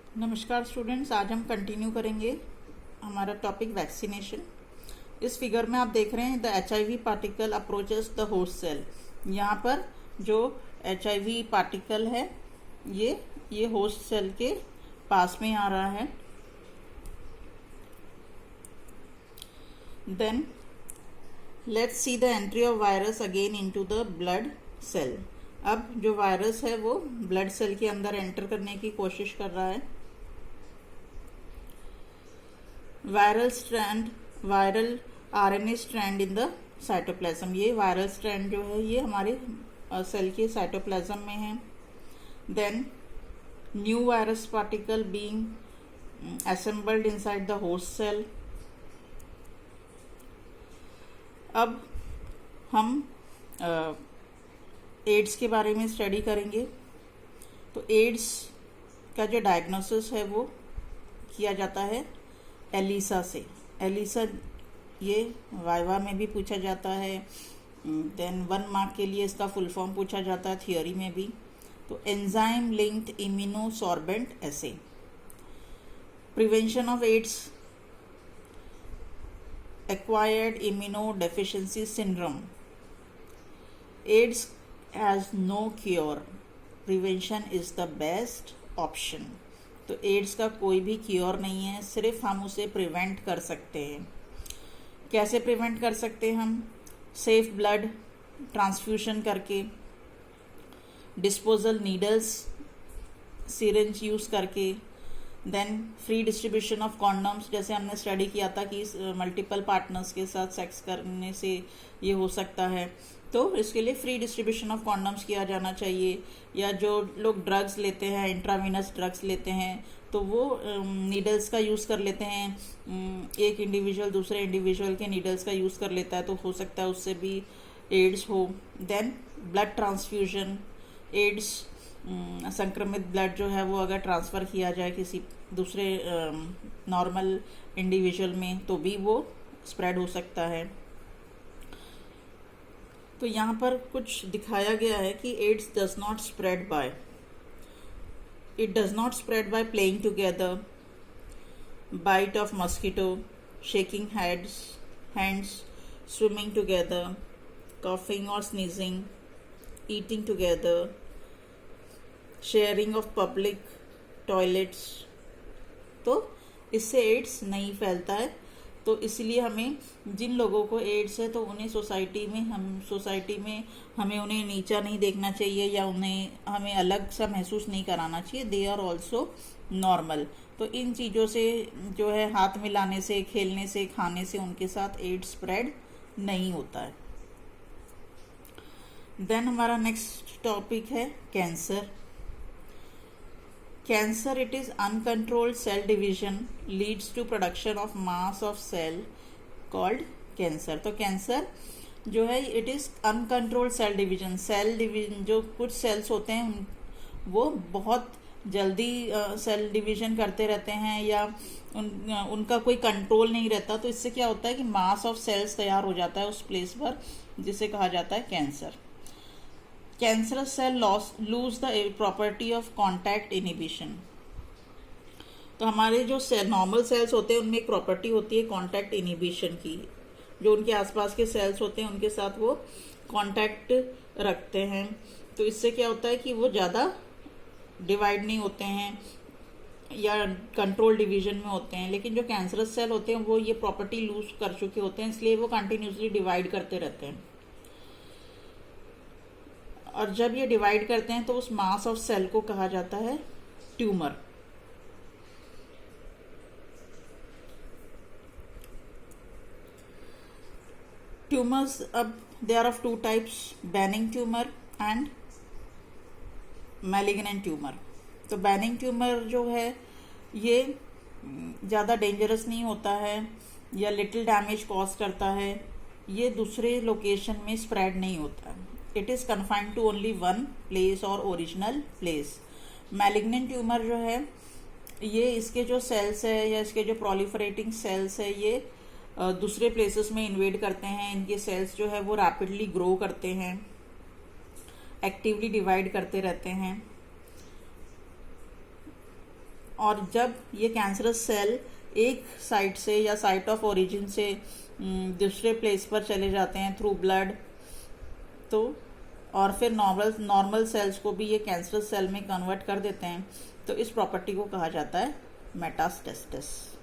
नमस्कार स्टूडेंट्स, आज हम कंटिन्यू करेंगे हमारा टॉपिक वैक्सीनेशन। इस फिगर में आप देख रहे हैं the HIV particle approaches the host cell. यहाँ पर जो HIV पार्टिकल है ये होस्ट सेल के पास में आ रहा है। Then let's see the entry of virus again into the blood cell. अब जो वायरस है वो ब्लड सेल के अंदर एंटर करने की कोशिश कर रहा है। Viral RNA strand in the cytoplasm. ये वायरल स्ट्रैंड जो है ये हमारे सेल के साइटोप्लाज्म में है। Then new virus particle being assembled inside the host cell. अब हम एड्स के बारे में स्टडी करेंगे। तो एड्स का जो डायग्नोसिस है वो किया जाता है एलिसा से। एलिसा ये वाइवा में भी पूछा जाता है। देन 1 मार्क के लिए इसका फुल फॉर्म पूछा जाता है थियोरी में भी। तो enzyme linked immunosorbent assay. Prevention of AIDS, acquired immunodeficiency syndrome. AIDS has no cure, prevention is the best option. तो एड्स का कोई भी क्योर नहीं है, सिर्फ हम उसे प्रिवेंट कर सकते हैं। कैसे प्रिवेंट कर सकते हैं हम? सेफ ब्लड ट्रांसफ्यूशन करके, डिस्पोजल नीडल्स, सिरिंज यूज़ करके, then free distribution of condoms. जैसे हमने स्टडी किया था कि मल्टीपल पार्टनर्स के साथ सेक्स करने से ये हो सकता है, तो इसके लिए फ्री डिस्ट्रीब्यूशन ऑफ कॉन्डम्स किया जाना चाहिए। या जो लोग ड्रग्स लेते हैं, इंट्रावीनस ड्रग्स लेते हैं, तो वो नीडल्स का यूज़ कर लेते हैं। एक इंडिविजुअल दूसरे इंडिविजुअल के नीडल्स का यूज़ कर लेता है, तो हो सकता है उससे भी एड्स हो। देन ब्लड ट्रांसफ्यूजन, एड्स संक्रमित ब्लड जो है वो अगर ट्रांसफ़र किया जाए किसी दूसरे नॉर्मल इंडिविजुअल में, तो भी वो स्प्रेड हो सकता है। तो यहाँ पर कुछ दिखाया गया है कि AIDS does not spread by playing together, bite of mosquito, shaking hands, swimming together, coughing और sneezing, eating together, sharing of public toilets. तो इससे एड्स नहीं फैलता है। तो इसलिए हमें, जिन लोगों को एड्स है, तो उन्हें सोसाइटी में हमें उन्हें नीचा नहीं देखना चाहिए या हमें अलग सा महसूस नहीं कराना चाहिए। They are also normal. तो इन चीज़ों से जो है, हाथ मिलाने से, खेलने से, खाने से उनके साथ एड्स स्प्रेड नहीं होता है। देन हमारा नेक्स्ट टॉपिक है cancer. Cancer, it is uncontrolled cell division leads to production of mass of cell called cancer। तो कैंसर जो है it is uncontrolled cell division. जो कुछ सेल्स होते हैं वो बहुत जल्दी सेल डिवीजन करते रहते हैं या उनका कोई कंट्रोल नहीं रहता। तो इससे क्या होता है कि मास ऑफ सेल्स तैयार हो जाता है उस प्लेस पर, जिसे कहा जाता है cancer. Cancerous cell lose the property of contact inhibition. तो हमारे जो नॉर्मल सेल्स होते हैं उनमें एक प्रॉपर्टी होती है कॉन्टैक्ट इनिबिशन की। जो उनके आसपास के सेल्स होते हैं उनके साथ वो कॉन्टैक्ट रखते हैं। तो इससे क्या होता है कि वो ज़्यादा डिवाइड नहीं होते हैं या कंट्रोल डिवीजन में होते हैं। लेकिन जो कैंसरस सेल होते हैं वो ये प्रॉपर्टी लूज कर चुके होते हैं, इसलिए वो कंटिन्यूसली डिवाइड करते रहते हैं। और जब ये डिवाइड करते हैं तो उस मास ऑफ सेल को कहा जाता है ट्यूमर। ट्यूमर्स, अब they are of 2 types, benign tumour and malignant tumour. तो बेनिंग ट्यूमर जो है ये ज़्यादा डेंजरस नहीं होता है या लिटिल डैमेज कॉज करता है, ये दूसरे लोकेशन में स्प्रेड नहीं होता है। It is confined to only 1 place और ओरिजिनल प्लेस। मैलिग्नेंट ट्यूमर जो है ये, इसके जो सेल्स है या इसके जो प्रोलिफरेटिंग सेल्स है ये दूसरे प्लेसेस में इन्वेड करते हैं। इनके सेल्स जो है वो रैपिडली ग्रो करते हैं, एक्टिवली डिवाइड करते रहते हैं। और जब ये कैंसरस सेल एक साइट से या साइट ऑफ ओरिजिन से दूसरे प्लेस पर चले जाते हैं थ्रू ब्लड, तो और फिर नॉर्मल सेल्स को भी ये कैंसरस सेल में कन्वर्ट कर देते हैं, तो इस प्रॉपर्टी को कहा जाता है मेटास्टेसिस।